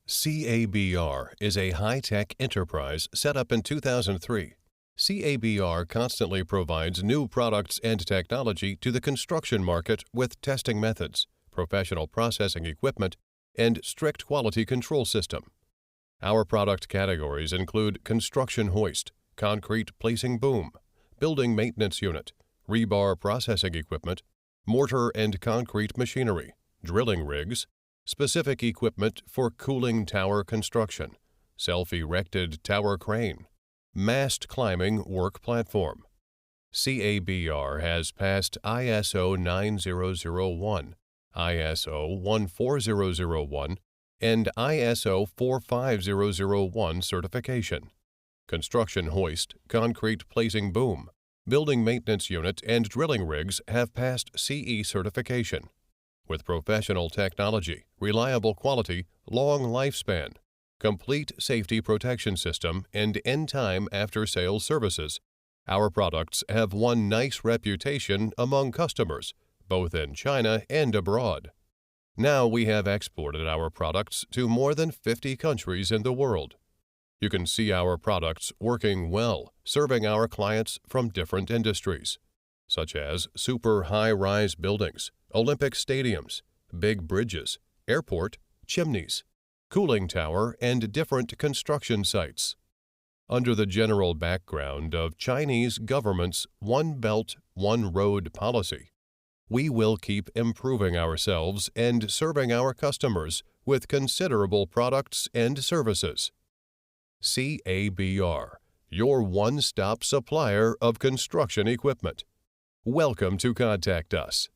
CABR is a high-tech enterprise set up in 2003. CABR constantly provides new products and technology to the construction market with testing methods, professional processing equipment, and strict quality control system. Our product categories include construction hoist, concrete placing boom, building maintenance unit, rebar processing equipment, mortar and concrete machinery, drilling rigs, specific equipment for cooling tower construction, self-erected tower crane, mast climbing work platform. CABR has passed ISO 9001, ISO 14001, and ISO 45001 certification. Construction hoist, concrete placing boom, building maintenance unit, and drilling rigs have passed CE certification. With professional technology, reliable quality, long lifespan, complete safety protection system, and in-time after-sales services, our products have won nice reputation among customers, both in China and abroad. Now we have exported our products to more than 50 countries in the world. You can see our products working well, serving our clients from different industries, such as super high-rise buildings, Olympic stadiums, big bridges, airport, chimneys, cooling tower, and different construction sites. Under the general background of Chinese government's One Belt, One Road policy, we will keep improving ourselves and serving our customers with considerable products and services. CABR, your one-stop supplier of construction equipment. Welcome to contact us.